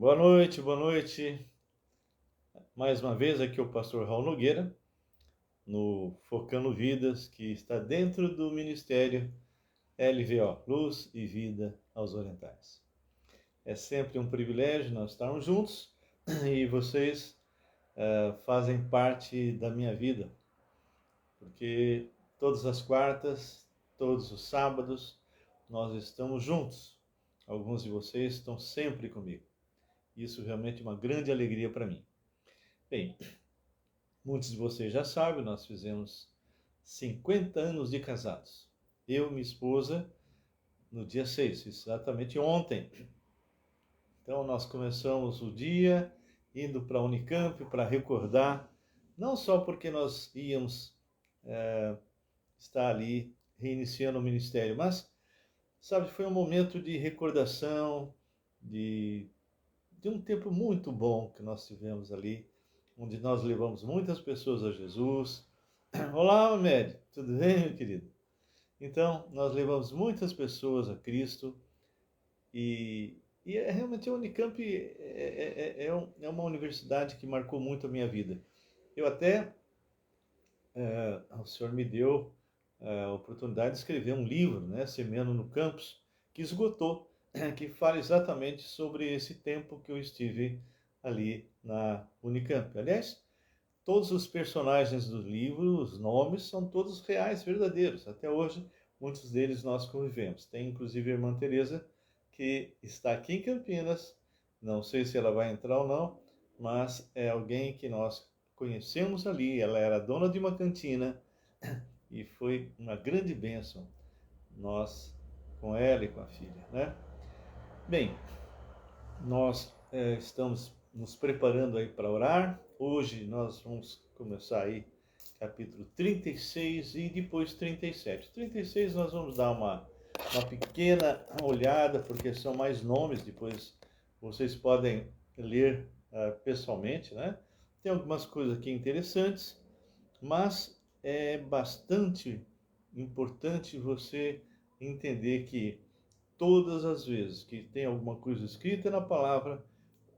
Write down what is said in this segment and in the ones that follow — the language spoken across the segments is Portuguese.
Boa noite, boa noite. Mais uma vez aqui o pastor Raul Nogueira, no Focando Vidas, que está dentro do Ministério LVO, Luz e Vida aos Orientais. É sempre um privilégio nós estarmos juntos e vocês fazem parte da minha vida, porque todas as quartas, todos os sábados, nós estamos juntos. Alguns de vocês estão sempre comigo. Isso realmente é uma grande alegria para mim. Bem, muitos de vocês já sabem, nós fizemos 50 anos de casados. Eu e minha esposa, no dia 6, exatamente ontem. Então, nós começamos o dia indo para a Unicamp para recordar, não só porque nós íamos estar ali reiniciando o ministério, mas, sabe, foi um momento de recordação, de, de um tempo muito bom que nós tivemos ali, onde nós levamos muitas pessoas a Jesus. Olá, Médio, tudo bem, meu querido? Então, nós levamos muitas pessoas a Cristo e realmente a Unicamp é uma universidade que marcou muito a minha vida. Eu até, o Senhor me deu a oportunidade de escrever um livro, né, Semeando no Campus, que esgotou, que fala exatamente sobre esse tempo que eu estive ali na Unicamp. Aliás, todos os personagens do livro, os nomes, são todos reais, verdadeiros. Até hoje, muitos deles nós convivemos. Tem inclusive a irmã Teresa, que está aqui em Campinas. Não sei se ela vai entrar ou não, mas é alguém que nós conhecemos ali. Ela era dona de uma cantina e foi uma grande bênção nós com ela e com a filha, né? Bem, nós estamos nos preparando aí para orar. Hoje nós vamos começar aí capítulo 36 e depois 37. 36 nós vamos dar uma pequena olhada, porque são mais nomes, depois vocês podem ler pessoalmente, né? Tem algumas coisas aqui interessantes, mas é bastante importante você entender que todas as vezes que tem alguma coisa escrita na palavra,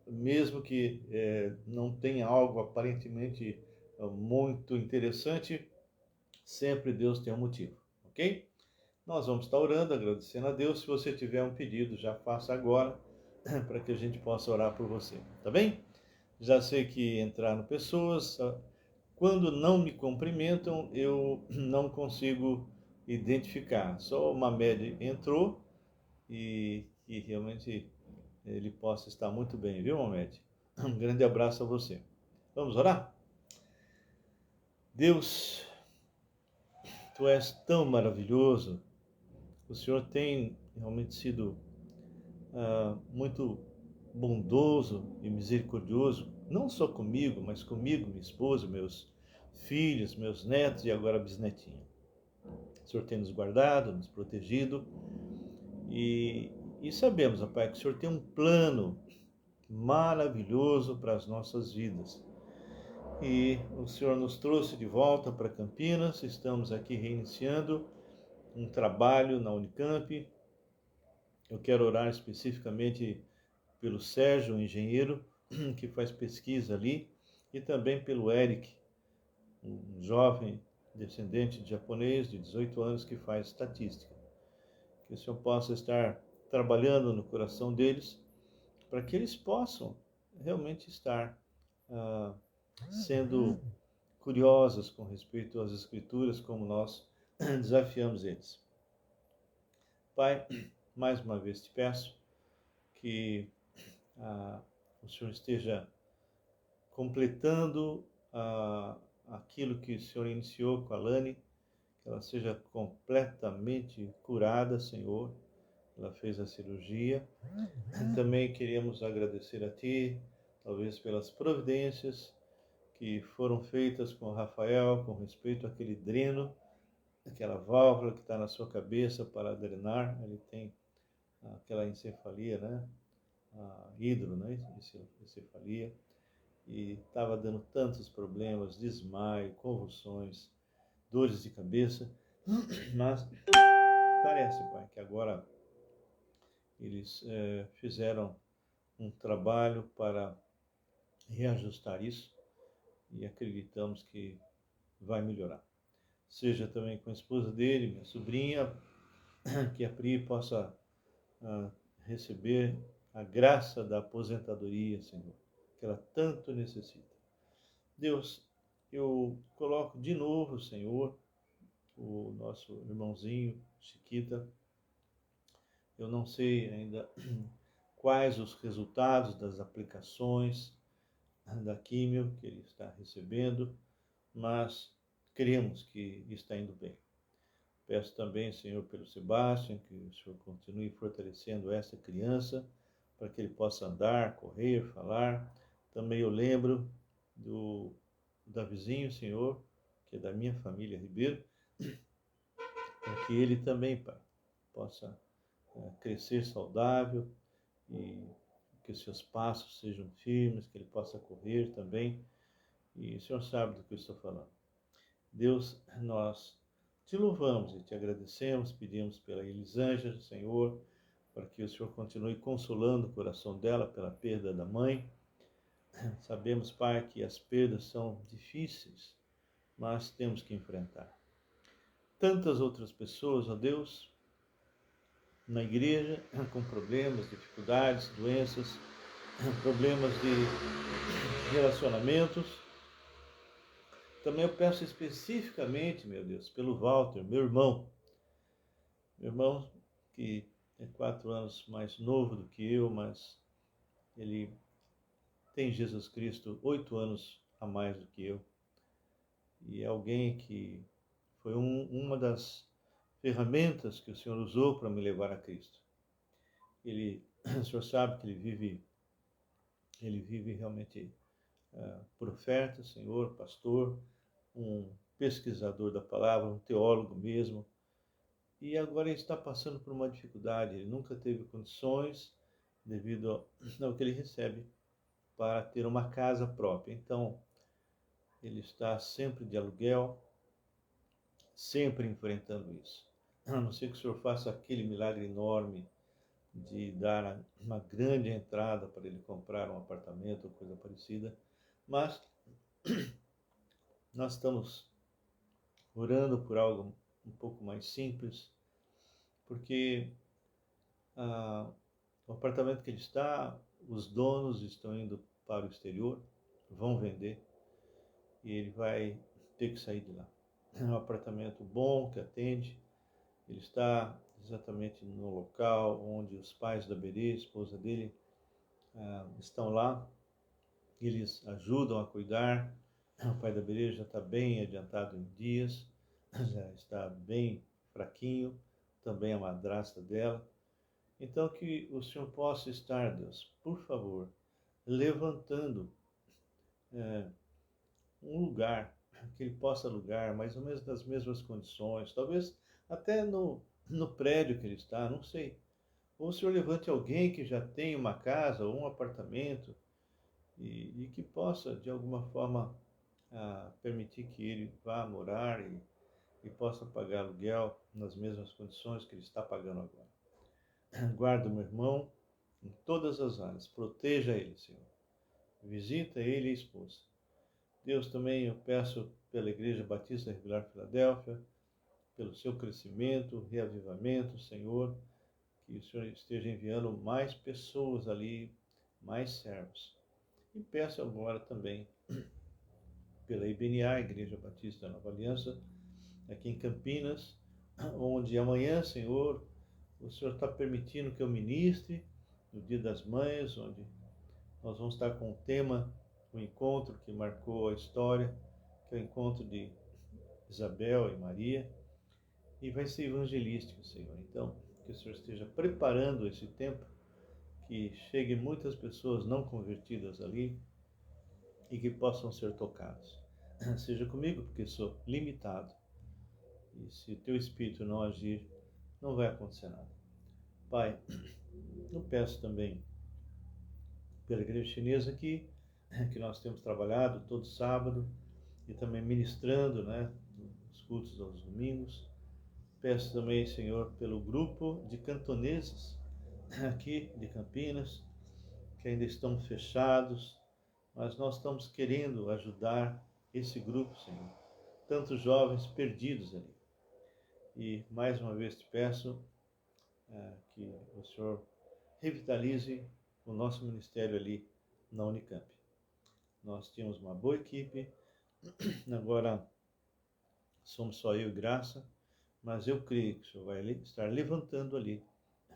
mesmo que não tenha algo aparentemente muito interessante, sempre Deus tem um motivo, ok? Nós vamos estar orando, agradecendo a Deus. Se você tiver um pedido, já faça agora, para que a gente possa orar por você, tá bem? Já sei que entraram pessoas, quando não me cumprimentam, eu não consigo identificar. Só o Mamed entrou e que realmente ele possa estar muito bem, viu, Mamed? Um grande abraço a você. Vamos orar? Deus, Tu és tão maravilhoso. O Senhor tem realmente sido muito bondoso e misericordioso, não só comigo, mas comigo, minha esposa, meus filhos, meus netos e agora bisnetinho. O Senhor tem nos guardado, nos protegido e sabemos, ó Pai, que o Senhor tem um plano maravilhoso para as nossas vidas. E o Senhor nos trouxe de volta para Campinas, estamos aqui reiniciando um trabalho na Unicamp. Eu quero orar especificamente pelo Sérgio, um engenheiro que faz pesquisa ali, e também pelo Eric, um jovem descendente de japonês de 18 anos que faz estatística. Que o Senhor possa estar trabalhando no coração deles, para que eles possam realmente estar sendo curiosos com respeito às Escrituras, como nós desafiamos eles. Pai, mais uma vez te peço que o Senhor esteja completando aquilo que o Senhor iniciou com a Lani, que ela seja completamente curada, Senhor. Ela fez a cirurgia. Também queremos agradecer a Ti, talvez pelas providências que foram feitas com o Rafael, com respeito àquele dreno, aquela válvula que está na sua cabeça para drenar. Ele tem aquela encefalia, né? Hidro, né? Encefalia. E estava dando tantos problemas, desmaio, convulsões, dores de cabeça. Mas parece, Pai, que agora eles fizeram um trabalho para reajustar isso e acreditamos que vai melhorar. Seja também com a esposa dele, minha sobrinha, que a Pri possa receber a graça da aposentadoria, Senhor, que ela tanto necessita. Deus, eu coloco de novo, Senhor, o nosso irmãozinho, Chiquita. Eu não sei ainda quais os resultados das aplicações da químio que ele está recebendo, mas cremos que está indo bem. Peço também, Senhor, pelo Sebastião, que o Senhor continue fortalecendo essa criança, para que ele possa andar, correr, falar. Também eu lembro do Davizinho, Senhor, que é da minha família Ribeiro, para que ele também, Pai, possa crescer saudável e que os seus passos sejam firmes, que ele possa correr também. E o Senhor sabe do que eu estou falando. Deus, nós te louvamos e te agradecemos, pedimos pela Elisângela, Senhor, para que o Senhor continue consolando o coração dela pela perda da mãe. Sabemos, Pai, que as perdas são difíceis, mas temos que enfrentar. Tantas outras pessoas, ó Deus, na igreja, com problemas, dificuldades, doenças, problemas de relacionamentos. Também eu peço especificamente, meu Deus, pelo Walter, meu irmão que é 4 anos mais novo do que eu, mas ele tem Jesus Cristo 8 anos a mais do que eu. E é alguém que foi uma das ferramentas que o Senhor usou para me levar a Cristo. O Senhor sabe que ele vive realmente profeta, Senhor, pastor, um pesquisador da palavra, um teólogo mesmo. E agora ele está passando por uma dificuldade. Ele nunca teve condições, devido ao que ele recebe, para ter uma casa própria. Então, ele está sempre de aluguel, sempre enfrentando isso. A não ser que o Senhor faça aquele milagre enorme de dar uma grande entrada para ele comprar um apartamento ou coisa parecida. Mas nós estamos orando por algo um pouco mais simples, porque o apartamento que ele está, os donos estão indo para o exterior, vão vender, e ele vai ter que sair de lá. É um apartamento bom, que atende, ele está exatamente no local onde os pais da Berê, esposa dele, estão lá, eles ajudam a cuidar. O pai da Berê já está bem adiantado em dias, já está bem fraquinho, também a madrasta dela. Então que o Senhor possa estar, Deus, por favor, levantando um lugar que ele possa alugar, mais ou menos nas mesmas condições, talvez até no prédio que ele está, não sei. Ou o Senhor levante alguém que já tem uma casa ou um apartamento e que possa, de alguma forma, permitir que ele vá morar e possa pagar aluguel nas mesmas condições que ele está pagando agora. Guarda o meu irmão em todas as áreas, proteja ele, Senhor. Visita ele e a esposa. Deus, também eu peço pela Igreja Batista Regular Filadélfia, pelo seu crescimento, reavivamento, Senhor, que o Senhor esteja enviando mais pessoas ali, mais servos. E peço agora também pela IBNA, Igreja Batista Nova Aliança, aqui em Campinas, onde amanhã, Senhor, o Senhor está permitindo que eu ministre no Dia das Mães, onde nós vamos estar com o tema, o encontro que marcou a história, que é o encontro de Isabel e Maria, e vai ser evangelístico, Senhor. Então, que o Senhor esteja preparando esse tempo, que cheguem muitas pessoas não convertidas ali e que possam ser tocadas. Seja comigo, porque sou limitado. E se o teu Espírito não agir, não vai acontecer nada. Pai, eu peço também pela igreja chinesa aqui, que nós temos trabalhado todo sábado e também ministrando, né, nos cultos aos domingos. Peço também, Senhor, pelo grupo de cantoneses aqui de Campinas, que ainda estão fechados, mas nós estamos querendo ajudar esse grupo, Senhor. Tantos jovens perdidos ali. E mais uma vez te peço que o Senhor revitalize o nosso ministério ali na Unicamp. Nós tínhamos uma boa equipe, agora somos só eu e Graça, mas eu creio que o Senhor vai estar levantando ali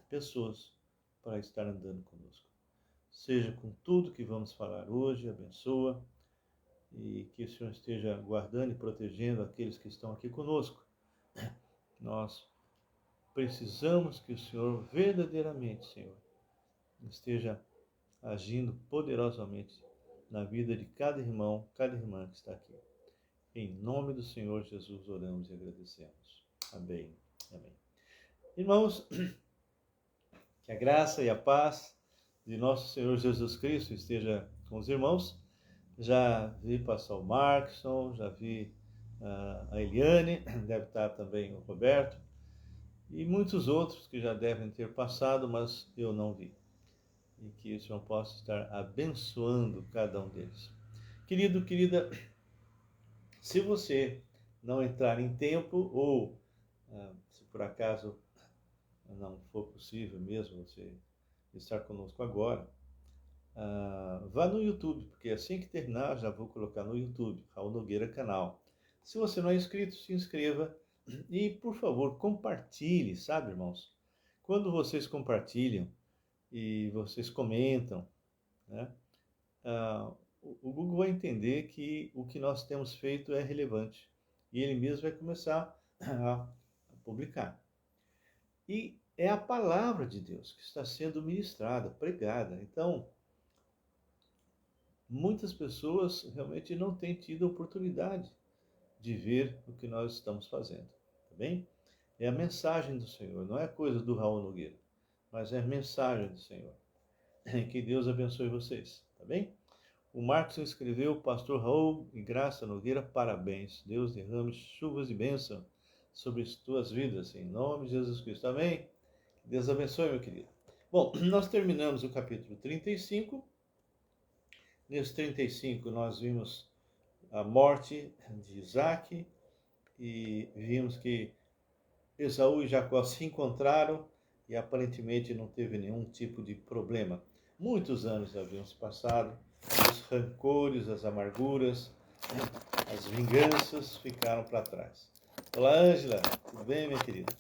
pessoas para estar andando conosco. Seja com tudo que vamos falar hoje, abençoa, e que o Senhor esteja guardando e protegendo aqueles que estão aqui conosco. Nós precisamos que o Senhor verdadeiramente, Senhor, esteja agindo poderosamente na vida de cada irmão, cada irmã que está aqui. Em nome do Senhor Jesus oramos e agradecemos. Amém. Amém. Irmãos, que a graça e a paz de nosso Senhor Jesus Cristo esteja com os irmãos. Já vi passar o Markson, já vi a Eliane, deve estar também o Roberto, e muitos outros que já devem ter passado, mas eu não vi. E que o Senhor possa estar abençoando cada um deles. Querido, querida, se você não entrar em tempo, ou se por acaso não for possível mesmo você estar conosco agora, vá no YouTube, porque assim que terminar já vou colocar no YouTube, Raul Nogueira Canal. Se você não é inscrito, se inscreva e, por favor, compartilhe, sabe, irmãos? Quando vocês compartilham e vocês comentam, né, o Google vai entender que o que nós temos feito é relevante e ele mesmo vai começar a publicar. E é a palavra de Deus que está sendo ministrada, pregada. Então, muitas pessoas realmente não têm tido a oportunidade de ver o que nós estamos fazendo, tá bem? É a mensagem do Senhor, não é coisa do Raul Nogueira, mas é a mensagem do Senhor. Que Deus abençoe vocês, tá bem? O Marcos escreveu, Pastor Raul e Graça Nogueira, parabéns. Deus derrame chuvas de bênção sobre as tuas vidas, em nome de Jesus Cristo, amém? Que Deus abençoe, meu querido. Bom, nós terminamos o capítulo 35. Nesse 35 nós vimos a morte de Isaac e vimos que Esaú e Jacó se encontraram e aparentemente não teve nenhum tipo de problema. Muitos anos haviam se passado, os rancores, as amarguras, as vinganças ficaram para trás. Olá, Ângela, tudo bem, minha querida?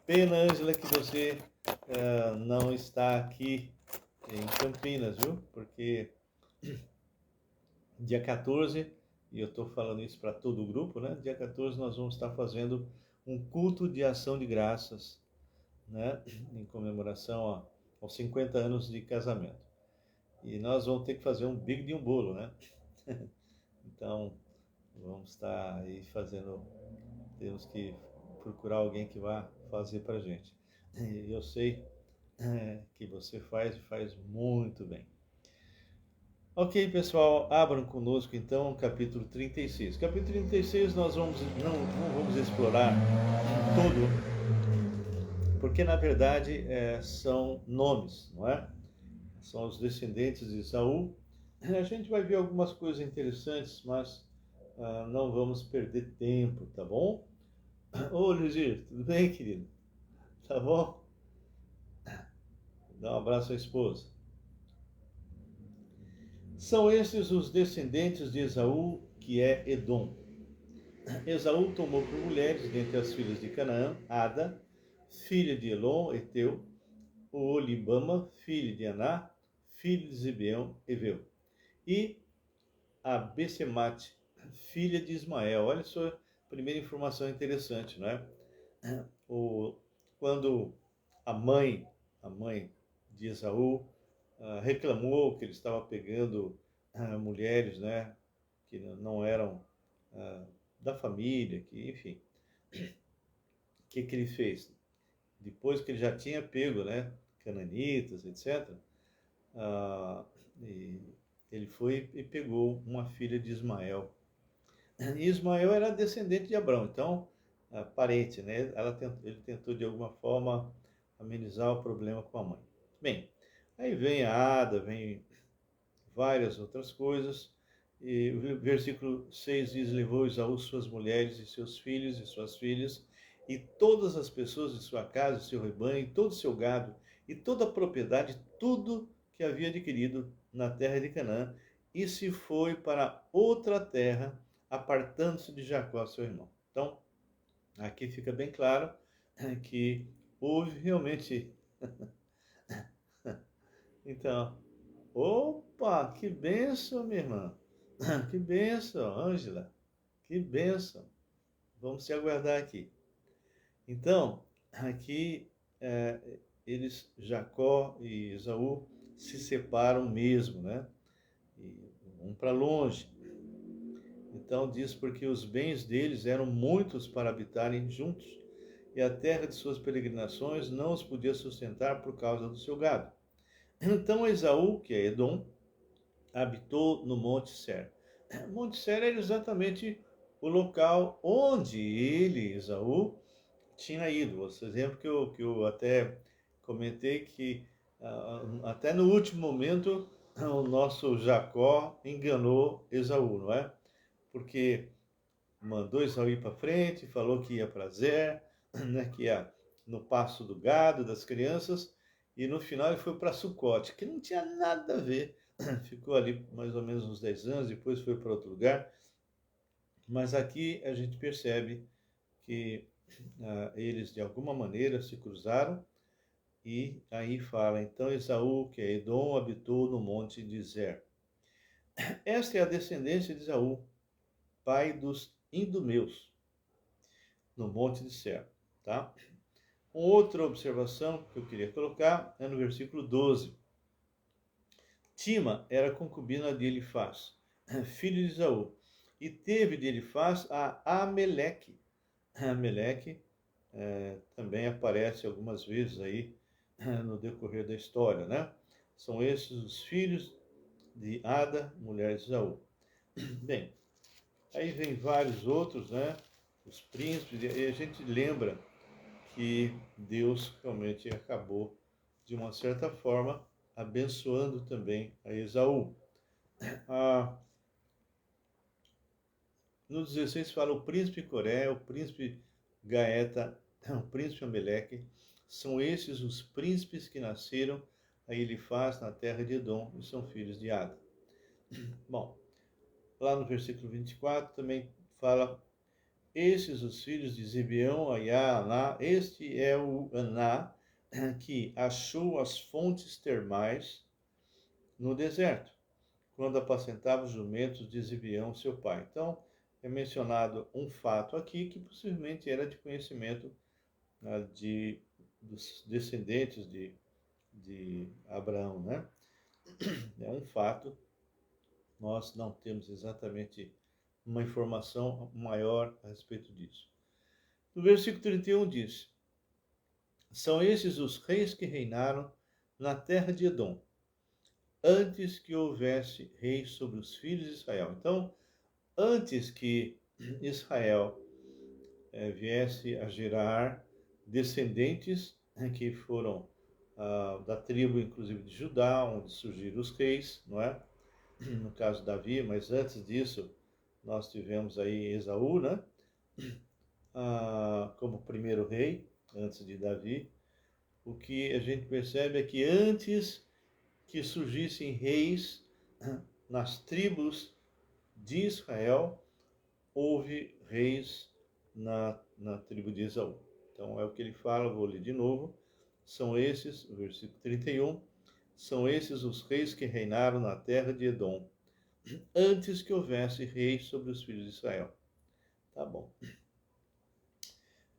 Pena, Ângela, que você não está aqui em Campinas, viu? Porque dia 14, e eu estou falando isso para todo o grupo, né? Dia 14 nós vamos estar fazendo um culto de ação de graças, né? Em comemoração aos 50 anos de casamento. E nós vamos ter que fazer um big de um bolo, né? Então, vamos estar aí fazendo, temos que procurar alguém que vá fazer para a gente. E eu sei que você faz muito bem. Ok, pessoal, abram conosco então o capítulo 36. Capítulo 36 nós não vamos explorar tudo, porque na verdade são nomes, não é? São os descendentes de Esaú. A gente vai ver algumas coisas interessantes, mas não vamos perder tempo, tá bom? Ô, Luizir, tudo bem, querido? Tá bom? Dá um abraço à esposa. São esses os descendentes de Esaú, que é Edom. Esaú tomou por mulheres, dentre as filhas de Canaã, Ada, filha de Elon, Eteu, o Olibama, filho de Aná, filho de Zibeão, Eveu, e a Besemate, filha de Ismael. Olha só, a primeira informação interessante, não é? Quando a mãe de Esaú reclamou que ele estava pegando mulheres, né, que não eram da família, que enfim, o que ele fez? Depois que ele já tinha pego, né, cananitas, etc., e ele foi e pegou uma filha de Ismael. E Ismael era descendente de Abraão, então, parente, né? Ele tentou de alguma forma amenizar o problema com a mãe. Bem, Aí vem a Ada, vem várias outras coisas. E o versículo 6 diz: levou Esaú suas mulheres e seus filhos e suas filhas, e todas as pessoas de sua casa, seu rebanho, e todo o seu gado, e toda a propriedade, tudo que havia adquirido na terra de Canaã, e se foi para outra terra, apartando-se de Jacó, seu irmão. Então, aqui fica bem claro que houve realmente. Então, opa, que bênção, minha irmã. Que bênção, Ângela. Que bênção. Vamos se aguardar aqui. Então, aqui Jacó e Esaú, se separam mesmo, né? E vão para longe. Então diz porque os bens deles eram muitos para habitarem juntos, e a terra de suas peregrinações não os podia sustentar por causa do seu gado. Então Esaú, que é Edom, habitou no Monte Ser. Monte Ser era exatamente o local onde ele, Esaú, tinha ido. Esse exemplo que eu até comentei que até no último momento o nosso Jacó enganou Esaú, não é? Porque mandou Esaú ir para frente, falou que ia para Zer, né, que ia no pasto do gado, das crianças, e no final ele foi para Sucote, que não tinha nada a ver. Ficou ali mais ou menos uns 10 anos, depois foi para outro lugar. Mas aqui a gente percebe que eles de alguma maneira se cruzaram, e aí fala, então Esaú, que é Edom, habitou no monte de Zer. Esta é a descendência de Esaú, pai dos idumeus, no monte de Ser, tá? Outra observação que eu queria colocar é no versículo 12. Tima era concubina de Elifaz, filho de Esaú, e teve de Elifaz a Ameleque. Ameleque também aparece algumas vezes aí no decorrer da história, né? São esses os filhos de Ada, mulher de Esaú. Bem, aí vem vários outros, né? Os príncipes, e a gente lembra que Deus realmente acabou, de uma certa forma, abençoando também a Esaú. No 16 fala o príncipe Coré, o príncipe Gaeta, o príncipe Ameleque. São esses os príncipes que nasceram a Elifaz na terra de Edom e são filhos de Ada. Bom, lá no versículo 24 também fala: esses os filhos de Zibeão, Aiá, Aná. Este é o Aná que achou as fontes termais no deserto, quando apacentava os jumentos de Zibeão, seu pai. Então, é mencionado um fato aqui que possivelmente era de conhecimento dos descendentes de Abraão, né? É um fato, nós não temos exatamente uma informação maior a respeito disso. No versículo 31 diz: são esses os reis que reinaram na terra de Edom, antes que houvesse reis sobre os filhos de Israel. Então, antes que Israel viesse a gerar descendentes que foram da tribo, inclusive, de Judá, onde surgiram os reis, não é? No caso Davi, mas antes disso, nós tivemos aí Esaú, né? Como primeiro rei, antes de Davi. O que a gente percebe é que antes que surgissem reis nas tribos de Israel, houve reis na tribo de Esaú. Então é o que ele fala, vou ler de novo. São esses, o versículo 31, são esses os reis que reinaram na terra de Edom, antes que houvesse reis sobre os filhos de Israel. Tá bom.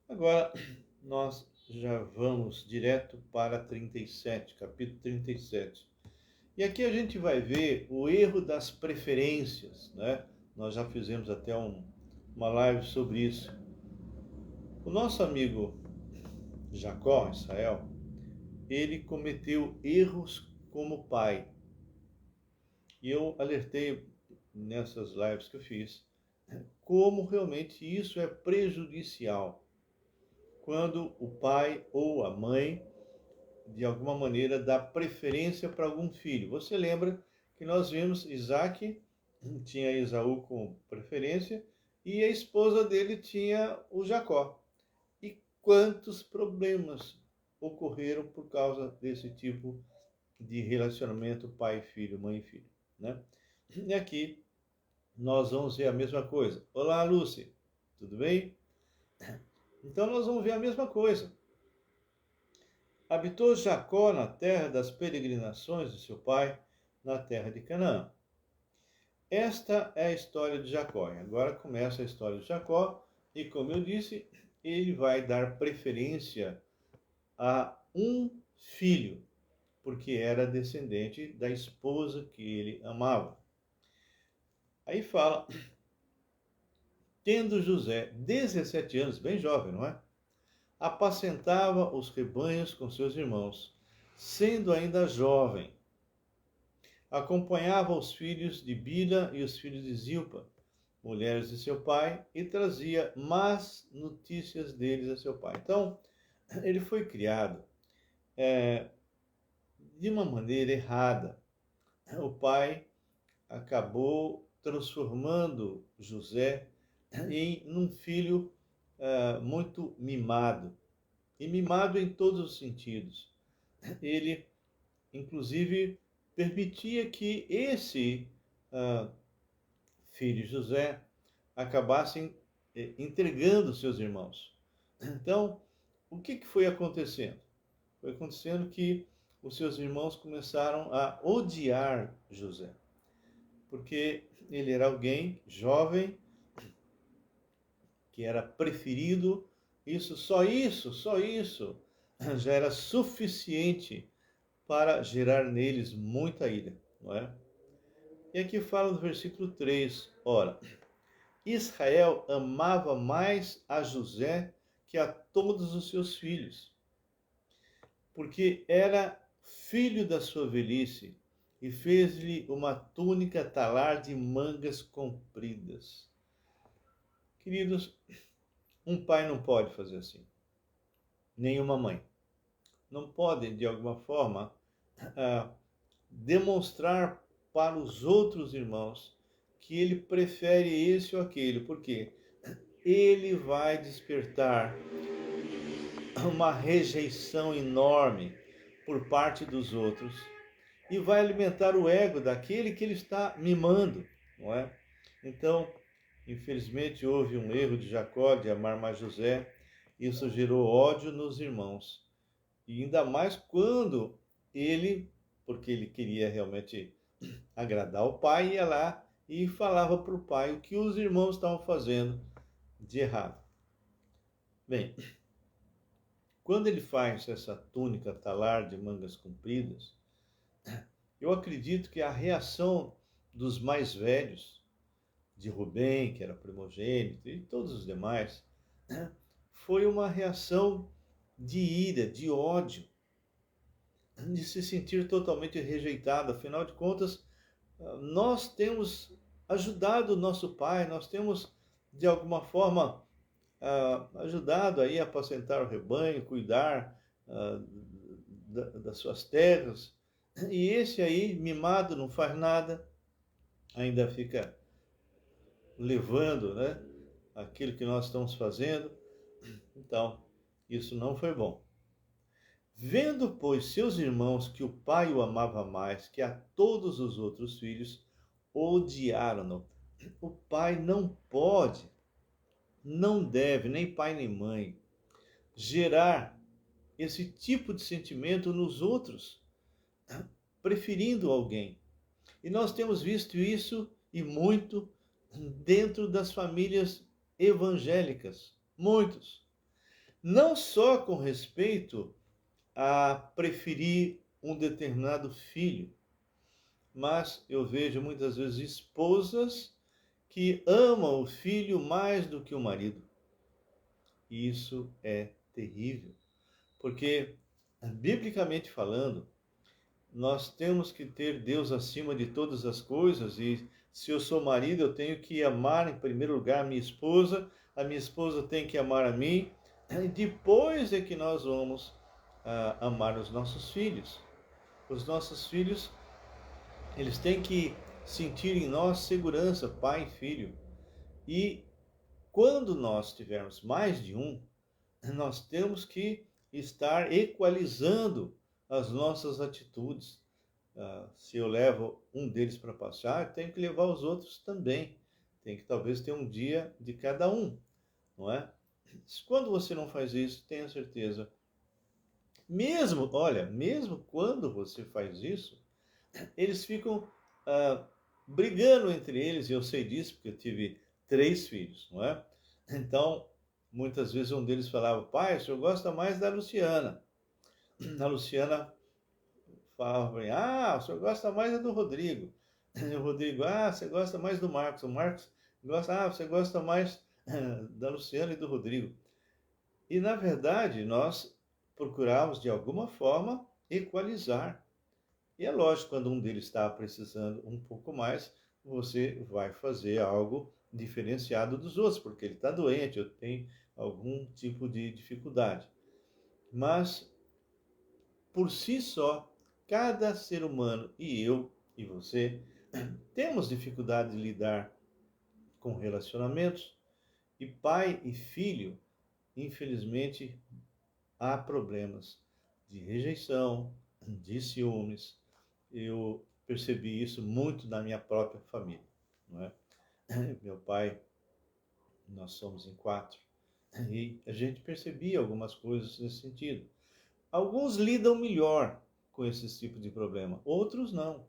Agora, nós já vamos direto para 37, capítulo 37. E aqui a gente vai ver o erro das preferências, né? Nós já fizemos até uma live sobre isso. O nosso amigo Jacó, Israel, ele cometeu erros como pai. E eu alertei nessas lives que eu fiz como realmente isso é prejudicial. Quando o pai ou a mãe de alguma maneira, dar preferência para algum filho. Você lembra que nós vimos Isaac tinha Esaú com preferência e a esposa dele tinha o Jacó. E quantos problemas ocorreram por causa desse tipo de relacionamento pai e filho, mãe e filho, né? E aqui nós vamos ver a mesma coisa. Olá, Lúcia, tudo bem? Então nós vamos ver a mesma coisa. Habitou Jacó na terra das peregrinações de seu pai, na terra de Canaã. Esta é a história de Jacó. Agora começa a história de Jacó e, como eu disse, ele vai dar preferência a um filho, porque era descendente da esposa que ele amava. Aí fala, tendo José 17 anos, bem jovem, não é? Apacentava os rebanhos com seus irmãos, sendo ainda jovem. Acompanhava os filhos de Bila e os filhos de Zilpa, mulheres de seu pai, e trazia más notícias deles a seu pai. Então, ele foi criado de uma maneira errada. O pai acabou transformando José em um filho muito mimado, e mimado em todos os sentidos. Ele, inclusive, permitia que esse filho José acabassem entregando seus irmãos. Então, o que foi acontecendo? Foi acontecendo que os seus irmãos começaram a odiar José, porque ele era alguém jovem, que era preferido, só isso, já era suficiente para gerar neles muita ira, não é? E aqui fala no versículo 3, ora, Israel amava mais a José que a todos os seus filhos, porque era filho da sua velhice, e fez-lhe uma túnica talar de mangas compridas. Queridos, um pai não pode fazer assim, nem uma mãe. Não pode, de alguma forma, demonstrar para os outros irmãos que ele prefere esse ou aquele, porque ele vai despertar uma rejeição enorme por parte dos outros e vai alimentar o ego daquele que ele está mimando, não é? Então, infelizmente, houve um erro de Jacó de amar mais José. Isso gerou ódio nos irmãos. E ainda mais quando ele, porque ele queria realmente agradar o pai, ia lá e falava para o pai o que os irmãos estavam fazendo de errado. Bem, quando ele faz essa túnica talar de mangas compridas, eu acredito que a reação dos mais velhos, de Rubem, que era primogênito, e todos os demais, foi uma reação de ira, de ódio, de se sentir totalmente rejeitado. Afinal de contas, nós temos ajudado o nosso pai, nós temos, de alguma forma, ajudado aí a apacentar o rebanho, cuidar das suas terras. E esse aí, mimado, não faz nada, ainda fica levando, né, aquilo que nós estamos fazendo. Então, isso não foi bom. Vendo, pois, seus irmãos que o pai o amava mais que a todos os outros filhos, odiaram-no. O pai não pode, não deve, nem pai nem mãe, gerar esse tipo de sentimento nos outros, preferindo alguém. E nós temos visto isso e muito dentro das famílias evangélicas, muitos. Não só com respeito a preferir um determinado filho, mas eu vejo muitas vezes esposas que amam o filho mais do que o marido. E isso é terrível, porque, biblicamente falando, nós temos que ter Deus acima de todas as coisas, e se eu sou marido, eu tenho que amar em primeiro lugar a minha esposa tem que amar a mim, e depois é que nós vamos amar os nossos filhos. Os nossos filhos, eles têm que sentir em nós segurança, pai e filho. E quando nós tivermos mais de um, nós temos que estar equalizando as nossas atitudes. Se eu levo um deles para passear, eu tenho que levar os outros também. Tem que talvez ter um dia de cada um, não é? Quando você não faz isso, tenha certeza. Mesmo quando você faz isso, eles ficam brigando entre eles, e eu sei disso porque eu tive 3 filhos, não é? Então, muitas vezes um deles falava: pai, o senhor gosta mais da Luciana. A Luciana falava para mim: o senhor gosta mais do Rodrigo. E o Rodrigo: você gosta mais do Marcos. O Marcos gosta: você gosta mais da Luciana e do Rodrigo. E, na verdade, nós procurávamos, de alguma forma, equalizar. E é lógico, quando um deles está precisando um pouco mais, você vai fazer algo diferenciado dos outros, porque ele está doente, ou tem algum tipo de dificuldade. Mas, por si só, cada ser humano, e eu e você, temos dificuldade de lidar com relacionamentos, e pai e filho, infelizmente, há problemas de rejeição, de ciúmes. Eu percebi isso muito na minha própria família, não é? Meu pai, nós somos em 4, e a gente percebia algumas coisas nesse sentido. Alguns lidam melhor com esse tipo de problema, outros não.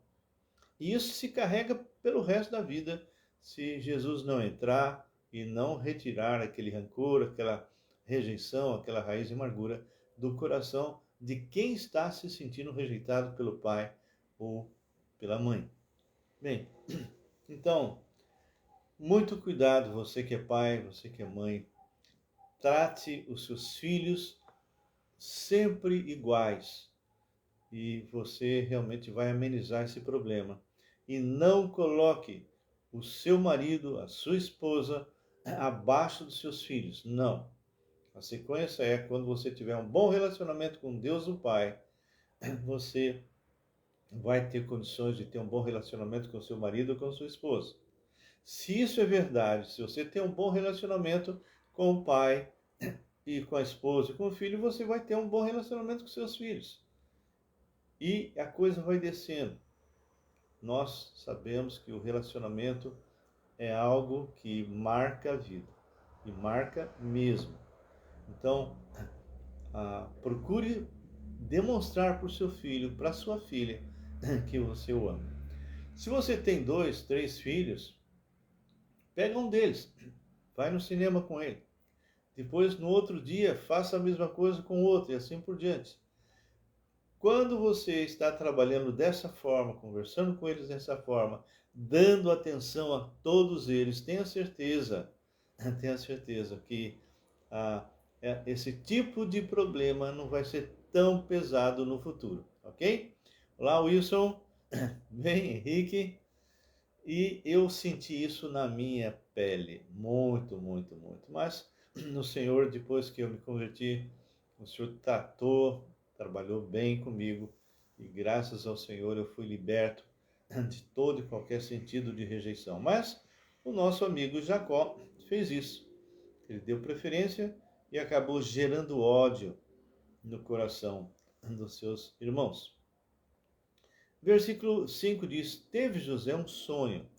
E isso se carrega pelo resto da vida, se Jesus não entrar e não retirar aquele rancor, aquela rejeição, aquela raiz de amargura do coração de quem está se sentindo rejeitado pelo pai ou pela mãe. Bem, então, muito cuidado, você que é pai, você que é mãe, trate os seus filhos sempre iguais e você realmente vai amenizar esse problema. E não coloque o seu marido, a sua esposa, abaixo dos seus filhos. Não. A sequência é: quando você tiver um bom relacionamento com Deus o Pai, você vai ter condições de ter um bom relacionamento com seu marido ou com sua esposa. Se isso é verdade, se você tem um bom relacionamento com o pai e com a esposa e com o filho, você vai ter um bom relacionamento com seus filhos. E a coisa vai descendo. Nós sabemos que o relacionamento é algo que marca a vida, e marca mesmo. Então, procure demonstrar para o seu filho, para a sua filha, que você o ama. Se você tem 2, 3 filhos, pega um deles, vai no cinema com ele. Depois, no outro dia, faça a mesma coisa com o outro, e assim por diante. Quando você está trabalhando dessa forma, conversando com eles dessa forma, dando atenção a todos eles, tenha certeza que esse tipo de problema não vai ser tão pesado no futuro, ok? Olá, Wilson. Bem, Henrique. E eu senti isso na minha pele, muito, muito, muito. Mas no Senhor, depois que eu me converti, o Senhor trabalhou bem comigo, e graças ao Senhor eu fui liberto de todo e qualquer sentido de rejeição. Mas o nosso amigo Jacó fez isso. Ele deu preferência e acabou gerando ódio no coração dos seus irmãos. Versículo 5 diz: teve José um sonho.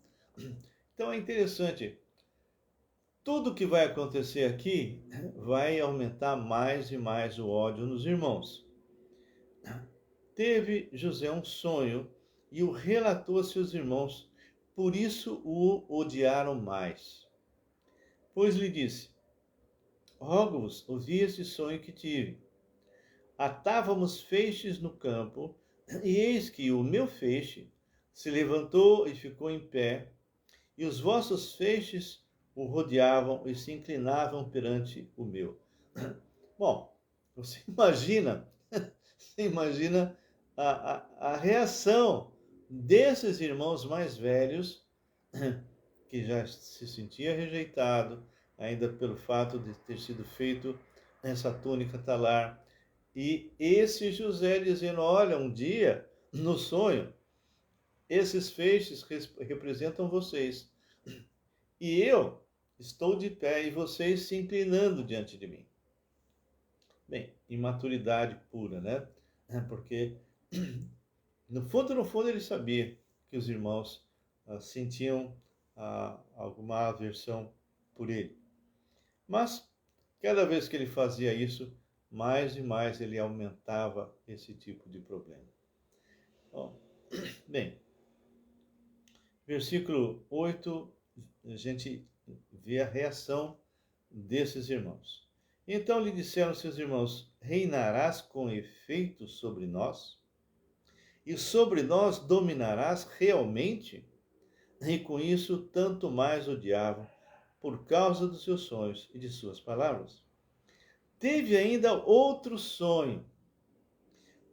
Então é interessante, tudo que vai acontecer aqui vai aumentar mais e mais o ódio nos irmãos. Teve José um sonho e o relatou a seus irmãos, por isso o odiaram mais. Pois lhe disse: rogo-vos, ouvi esse sonho que tive. Atávamos feixes no campo, e eis que o meu feixe se levantou e ficou em pé, e os vossos feixes o rodeavam e se inclinavam perante o meu. Bom, você imagina a reação desses irmãos mais velhos, que já se sentia rejeitado, ainda pelo fato de ter sido feito essa túnica talar, E esse José dizendo: olha, um dia, no sonho, esses feixes representam vocês. E eu estou de pé e vocês se inclinando diante de mim. Bem, imaturidade pura, né? Porque no fundo, ele sabia que os irmãos sentiam alguma aversão por ele. Mas, cada vez que ele fazia isso, mais e mais ele aumentava esse tipo de problema. Bom, bem, versículo 8, a gente vê a reação desses irmãos. Então lhe disseram seus irmãos: reinarás com efeito sobre nós? E sobre nós dominarás realmente? E com isso tanto mais odiavam, por causa dos seus sonhos e de suas palavras. Teve ainda outro sonho,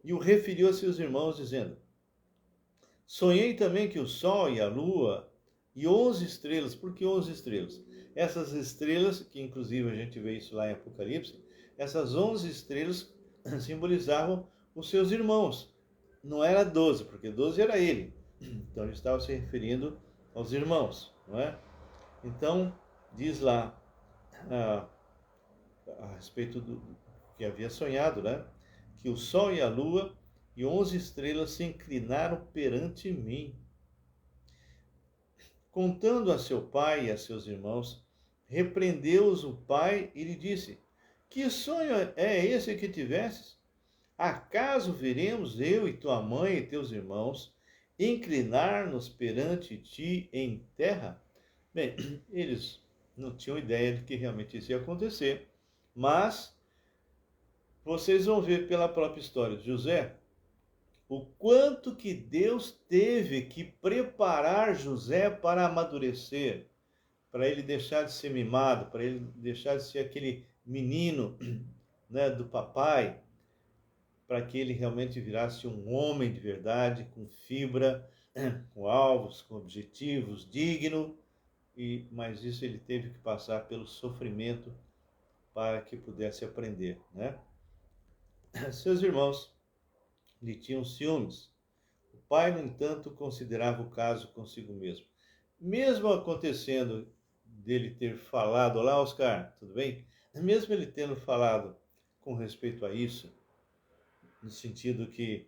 e o referiu a seus irmãos, dizendo: sonhei também que o sol e a lua e 11 estrelas. Por que 11 estrelas? Essas estrelas, que inclusive a gente vê isso lá em Apocalipse, essas 11 estrelas simbolizavam os seus irmãos. Não era 12, porque 12 era ele. Então ele estava se referindo aos irmãos, não é? Então, diz lá a respeito do que havia sonhado, né? Que o sol e a lua e 11 estrelas se inclinaram perante mim. Contando a seu pai e a seus irmãos, repreendeu-os o pai e lhe disse: que sonho é esse que tivestes? Acaso veremos eu e tua mãe e teus irmãos inclinar-nos perante ti em terra? Bem, eles não tinham ideia de que realmente isso ia acontecer, mas vocês vão ver pela própria história de José o quanto que Deus teve que preparar José para amadurecer, para ele deixar de ser mimado, para ele deixar de ser aquele menino, né, do papai, para que ele realmente virasse um homem de verdade, com fibra, com alvos, com objetivos, digno. Mas isso ele teve que passar pelo sofrimento para que pudesse aprender, né? Seus irmãos lhe tinham ciúmes. O pai, no entanto, considerava o caso consigo mesmo. Mesmo acontecendo dele ter falado, olá Oscar, tudo bem? Mesmo ele tendo falado com respeito a isso, no sentido que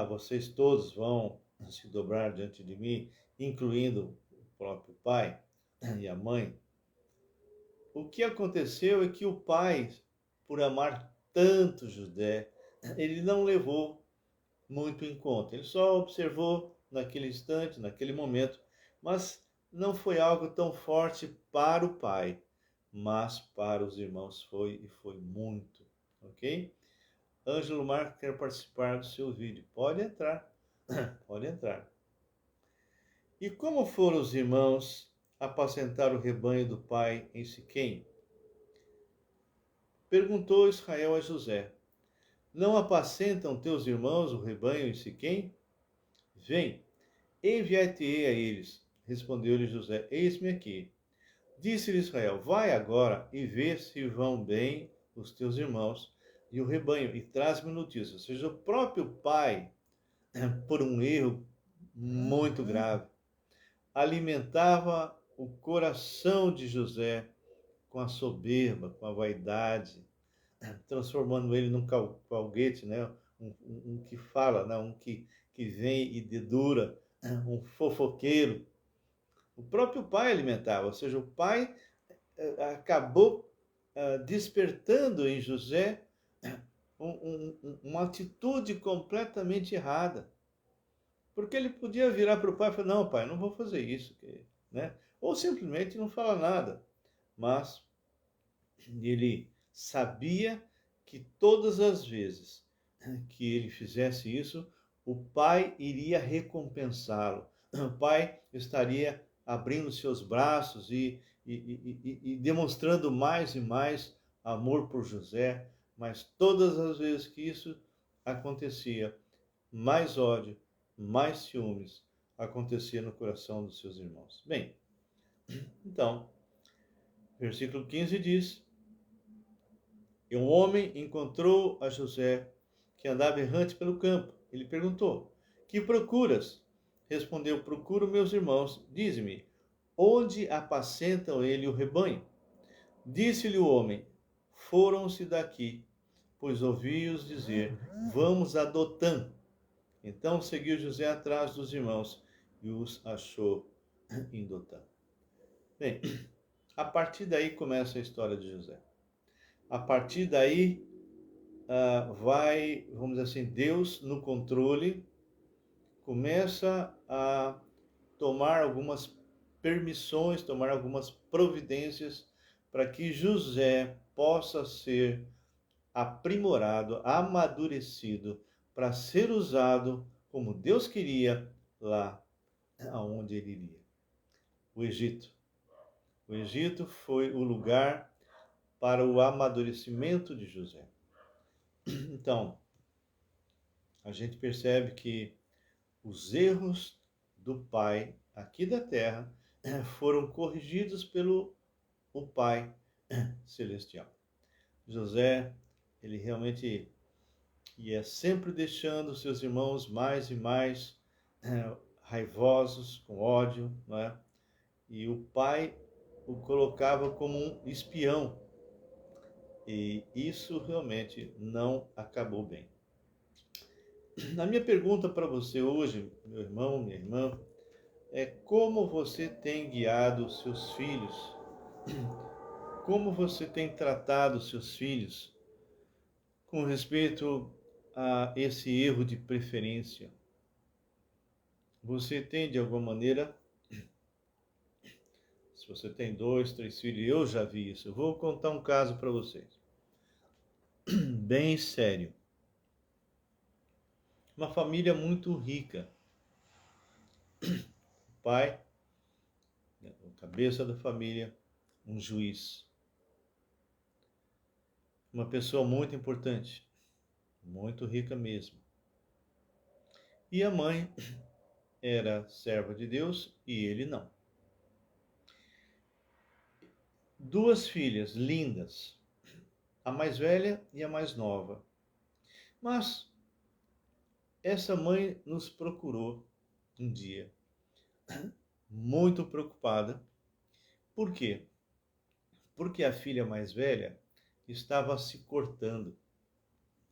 vocês todos vão se dobrar diante de mim, incluindo o próprio pai e a mãe. O que aconteceu é que o pai, por amar tanto José, ele não levou muito em conta. Ele só observou naquele instante, naquele momento, mas não foi algo tão forte para o pai, mas para os irmãos foi, e foi muito, ok? Ângelo Marco quer participar do seu vídeo. Pode entrar, pode entrar. E como foram os irmãos apacentar o rebanho do pai em Siquém? Perguntou Israel a José: não apacentam teus irmãos o rebanho em Siquém? Vem, enviar-te-ei a eles. Respondeu-lhe José: eis-me aqui. Disse-lhe Israel: vai agora e vê se vão bem os teus irmãos e o rebanho, e traz-me notícia. Ou seja, o próprio pai, por um erro muito grave, alimentava o coração de José com a soberba, com a vaidade, transformando ele num calguete, né? Um que fala, né? Que vem e dedura, um fofoqueiro. O próprio pai alimentava, ou seja, o pai acabou despertando em José uma atitude completamente errada. Porque ele podia virar para o pai e falar: não, pai, não vou fazer isso, né? Ou simplesmente não fala nada. Mas ele sabia que todas as vezes que ele fizesse isso, o pai iria recompensá-lo. O pai estaria abrindo seus braços e demonstrando mais e mais amor por José. Mas todas as vezes que isso acontecia, mais ódio, mais ciúmes acontecia no coração dos seus irmãos. Bem, então, versículo 15 diz: E um homem encontrou a José, que andava errante pelo campo. Ele perguntou: Que procuras? Respondeu: Procuro meus irmãos. Dize-me, onde apacentam ele o rebanho? Disse-lhe o homem: Foram-se daqui, pois ouvi-os dizer: Vamos a Dotã. Então seguiu José atrás dos irmãos e os achou em Dotã. Bem, a partir daí começa a história de José. A partir daí vai, vamos dizer assim, Deus no controle, começa a tomar algumas permissões, tomar algumas providências para que José possa ser aprimorado, amadurecido, para ser usado como Deus queria lá aonde ele iria. O Egito. O Egito foi o lugar para o amadurecimento de José. Então, a gente percebe que os erros do pai aqui da terra foram corrigidos pelo o Pai celestial. José, ele realmente ia sempre deixando seus irmãos mais e mais raivosos, com ódio, não é? E o pai o colocava como um espião. E isso realmente não acabou bem. A minha pergunta para você hoje, meu irmão, minha irmã, é como você tem guiado os seus filhos? Como você tem tratado os seus filhos com respeito a esse erro de preferência? Você tem, de alguma maneira, se você tem 2, 3 filhos, eu já vi isso. Eu vou contar um caso para vocês. Bem sério. Uma família muito rica. O pai, o cabeça da família, um juiz. Uma pessoa muito importante, muito rica mesmo. E a mãe era serva de Deus e ele não. 2 filhas lindas, a mais velha e a mais nova. Mas essa mãe nos procurou um dia, muito preocupada. Por quê? Porque a filha mais velha estava se cortando.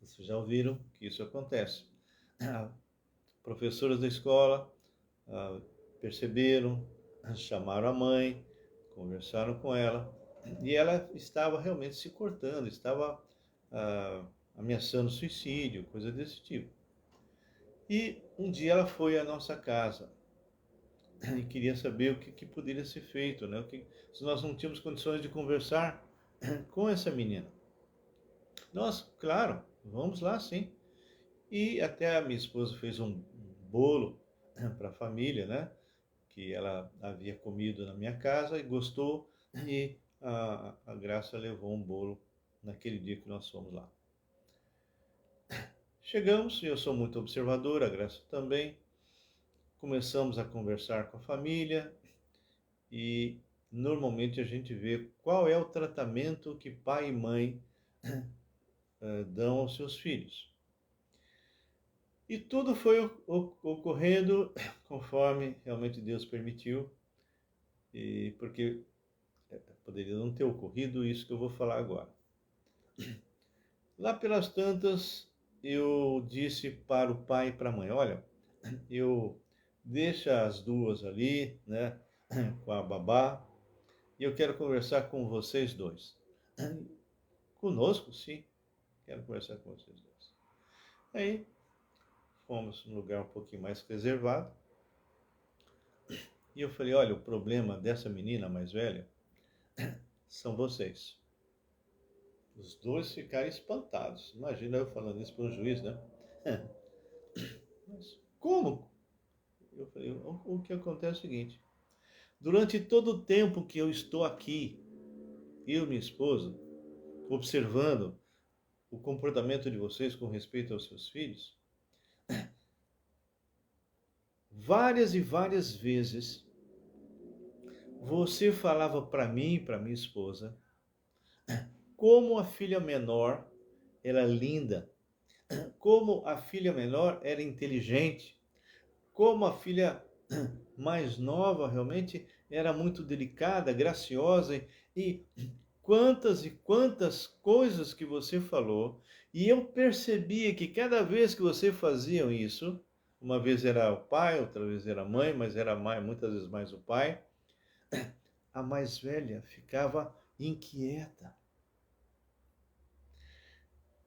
Vocês já ouviram que isso acontece. Professoras da escola perceberam, chamaram a mãe, conversaram com ela, e ela estava realmente se cortando, estava ameaçando suicídio, coisa desse tipo. E um dia ela foi à nossa casa e queria saber o que poderia ser feito, né? Se nós não tínhamos condições de conversar com essa menina. Nós, claro, vamos lá sim. E até a minha esposa fez um bolo para a família, né? Que ela havia comido na minha casa e gostou, e a Graça levou um bolo naquele dia que nós fomos lá. Chegamos, e eu sou muito observador, a Graça também. Começamos a conversar com a família e normalmente a gente vê qual é o tratamento que pai e mãe dão aos seus filhos. E tudo foi ocorrendo conforme realmente Deus permitiu, e porque poderia não ter ocorrido isso que eu vou falar agora. Lá pelas tantas, eu disse para o pai e para a mãe: olha, eu deixa as duas ali, né, com a babá, e eu quero conversar com vocês dois. Conosco, sim, quero conversar com vocês dois. Aí fomos num lugar um pouquinho mais reservado. E eu falei: olha, o problema dessa menina mais velha são vocês. Os dois ficaram espantados. Imagina eu falando isso para um juiz, né? Mas como? Eu falei: o que acontece é o seguinte: durante todo o tempo que eu estou aqui, eu e minha esposa, observando o comportamento de vocês com respeito aos seus filhos, várias e várias vezes você falava para mim e para minha esposa como a filha menor era linda, como a filha menor era inteligente, como a filha mais nova realmente era muito delicada, graciosa e quantas e quantas coisas que você falou, e eu percebia que cada vez que você fazia isso, uma vez era o pai, outra vez era a mãe, mas era mais, muitas vezes mais o pai, a mais velha ficava inquieta.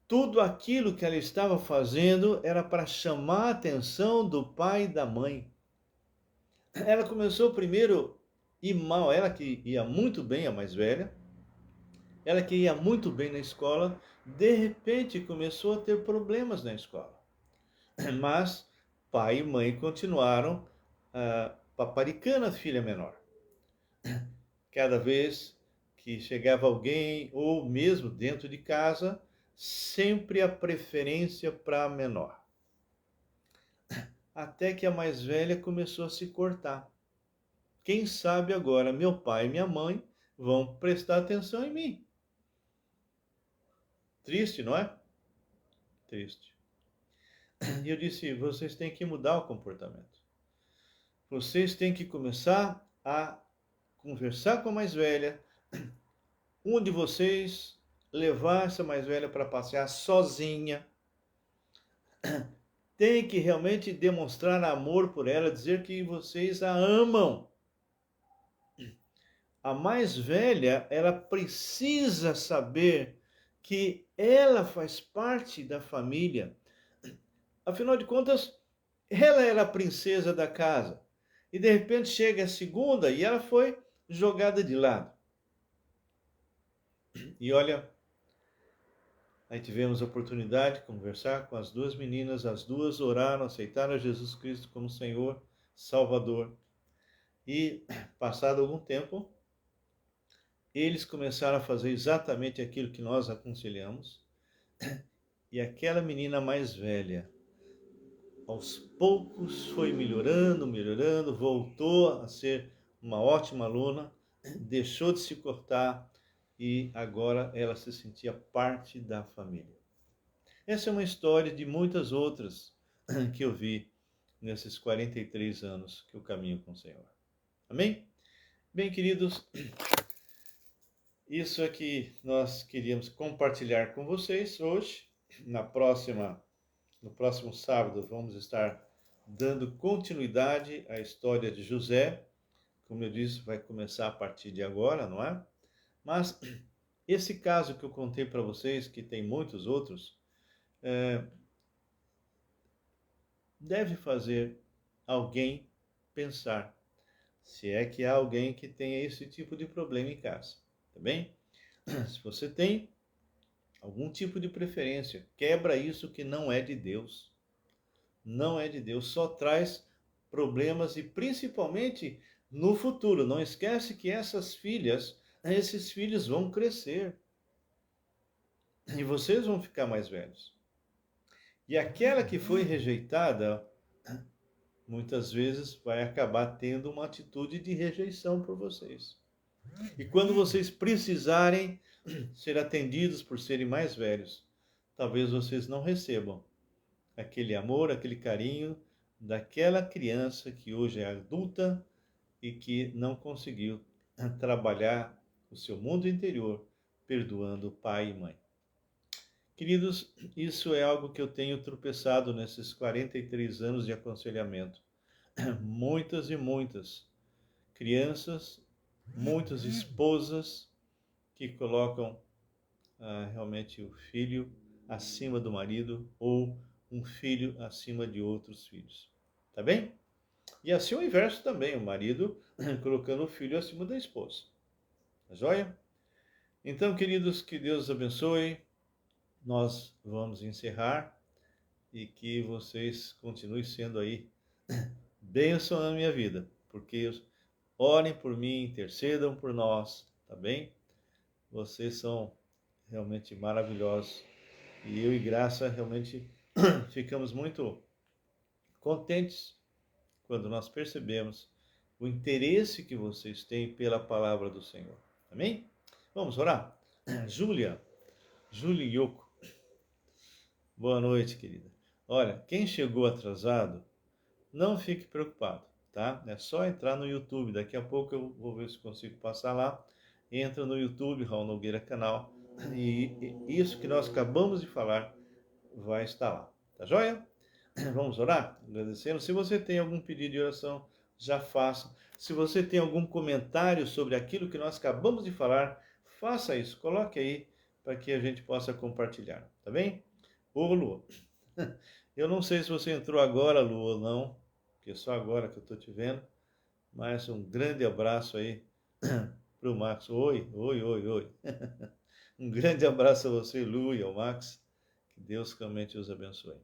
Tudo aquilo que ela estava fazendo era para chamar a atenção do pai e da mãe. Ela começou primeiro a ir mal, ela que ia muito bem, a mais velha, ela que ia muito bem na escola, de repente começou a ter problemas na escola. Mas pai e mãe continuaram paparicando a filha menor. Cada vez que chegava alguém, ou mesmo dentro de casa, sempre a preferência para a menor. Até que a mais velha começou a se cortar. Quem sabe agora meu pai e minha mãe vão prestar atenção em mim. Triste, não é? Triste. E eu disse, vocês têm que mudar o comportamento. Vocês têm que começar a conversar com a mais velha. Um de vocês levar essa mais velha para passear sozinha. Tem que realmente demonstrar amor por ela, dizer que vocês a amam. A mais velha, ela precisa saber que ela faz parte da família. Afinal de contas, ela era a princesa da casa. E de repente chega a segunda e ela foi jogada de lado. E olha, aí tivemos a oportunidade de conversar com as duas meninas, as duas oraram, aceitaram Jesus Cristo como Senhor, Salvador. E, passado algum tempo, eles começaram a fazer exatamente aquilo que nós aconselhamos. E aquela menina mais velha, aos poucos foi melhorando, voltou a ser uma ótima aluna, deixou de se cortar e agora ela se sentia parte da família. Essa é uma história de muitas outras que eu vi nesses 43 anos que eu caminho com o Senhor. Amém? Bem, queridos, isso é que nós queríamos compartilhar com vocês hoje. No próximo sábado, vamos estar dando continuidade à história de José. Como eu disse, vai começar a partir de agora, não é? Mas esse caso que eu contei para vocês, que tem muitos outros, deve fazer alguém pensar se é que há alguém que tenha esse tipo de problema em casa, tá bem? Se você tem algum tipo de preferência, quebra isso que não é de Deus. Não é de Deus, só traz problemas e principalmente no futuro. Não esquece que esses filhos vão crescer e vocês vão ficar mais velhos. E aquela que foi rejeitada, muitas vezes vai acabar tendo uma atitude de rejeição por vocês. E quando vocês precisarem ser atendidos por serem mais velhos, talvez vocês não recebam aquele amor, aquele carinho daquela criança que hoje é adulta e que não conseguiu trabalhar o seu mundo interior, perdoando pai e mãe. Queridos, isso é algo que eu tenho tropeçado nesses 43 anos de aconselhamento. Muitas e muitas crianças, muitas esposas que colocam realmente o filho acima do marido ou um filho acima de outros filhos. Tá bem? E assim o inverso também, o marido colocando o filho acima da esposa. Tá joia? Então, queridos, que Deus abençoe. Nós vamos encerrar e que vocês continuem sendo aí bênção na minha vida, porque orem por mim, intercedam por nós, tá bem? Vocês são realmente maravilhosos e eu e Graça realmente ficamos muito contentes quando nós percebemos o interesse que vocês têm pela palavra do Senhor. Amém? Vamos orar? Júlia, Julioco. Boa noite, querida. Olha, quem chegou atrasado, não fique preocupado, tá? É só entrar no YouTube. Daqui a pouco eu vou ver se consigo passar lá. Entra no YouTube, Raul Nogueira Canal, e isso que nós acabamos de falar vai estar lá. Tá joia? Vamos orar? Agradecendo. Se você tem algum pedido de oração, já faça. Se você tem algum comentário sobre aquilo que nós acabamos de falar, faça isso. Coloque aí para que a gente possa compartilhar. Tá bem? Ô, Lu, eu não sei se você entrou agora, Lu, ou não, porque é só agora que eu estou te vendo, mas um grande abraço aí para o Max. Oi, oi, oi, oi. Um grande abraço a você, Lu, e ao Max. Que Deus realmente os abençoe.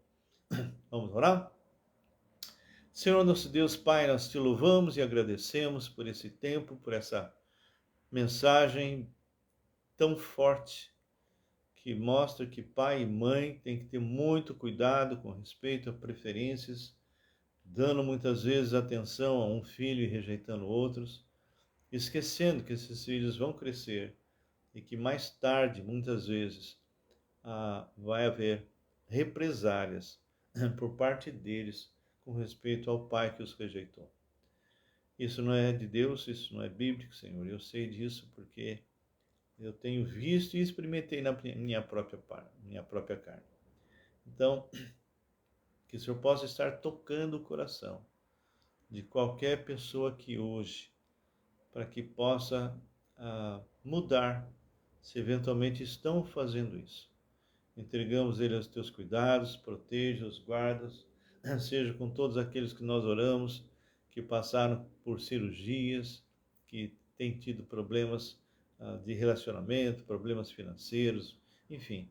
Vamos orar? Senhor nosso Deus, Pai, nós te louvamos e agradecemos por esse tempo, por essa mensagem tão forte que mostra que pai e mãe têm que ter muito cuidado com respeito a preferências, dando muitas vezes atenção a um filho e rejeitando outros, esquecendo que esses filhos vão crescer e que mais tarde, muitas vezes, vai haver represálias por parte deles com respeito ao pai que os rejeitou. Isso não é de Deus, isso não é bíblico, Senhor. Eu sei disso porque eu tenho visto e experimentei na minha própria carne. Então, que o Senhor possa estar tocando o coração de qualquer pessoa aqui hoje, para que possa mudar, se eventualmente estão fazendo isso. Entregamos ele aos teus cuidados, proteja-os, guarda-os, seja com todos aqueles que nós oramos, que passaram por cirurgias, que têm tido problemas de relacionamento, problemas financeiros, enfim,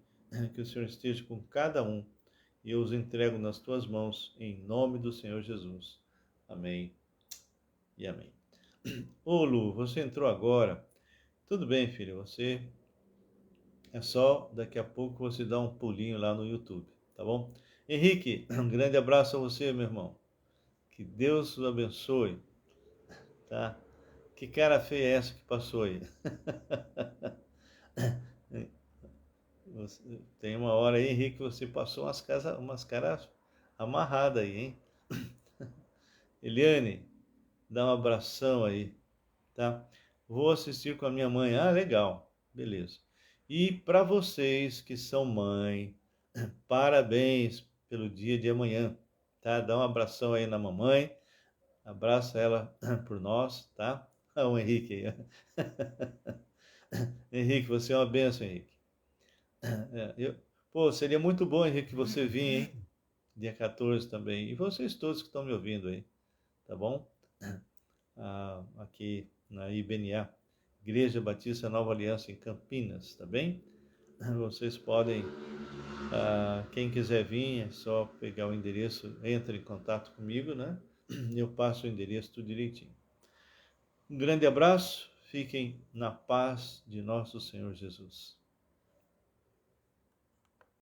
que o Senhor esteja com cada um e eu os entrego nas tuas mãos, em nome do Senhor Jesus. Amém e amém. Ô Lu, você entrou agora. Tudo bem, filho, você é só daqui a pouco você dá um pulinho lá no YouTube, tá bom? Henrique, um grande abraço a você, meu irmão. Que Deus o abençoe, tá? Que cara feia é essa que passou aí? Tem uma hora aí, Henrique, você passou umas caras amarradas aí, hein? Eliane, dá um abração aí, tá? Vou assistir com a minha mãe. Ah, legal, beleza. E para vocês que são mãe, parabéns pelo dia de amanhã, tá? Dá um abração aí na mamãe, abraça ela por nós, tá? Ah, o Henrique aí. Henrique, você é uma benção, Henrique. Pô, seria muito bom, Henrique, que você vinha, hein? Dia 14 também. E vocês todos que estão me ouvindo aí, tá bom? Aqui na IBNA, Igreja Batista Nova Aliança em Campinas, tá bem? Vocês podem, quem quiser vir, é só pegar o endereço, entra em contato comigo, né? Eu passo o endereço tudo direitinho. Um grande abraço, fiquem na paz de nosso Senhor Jesus.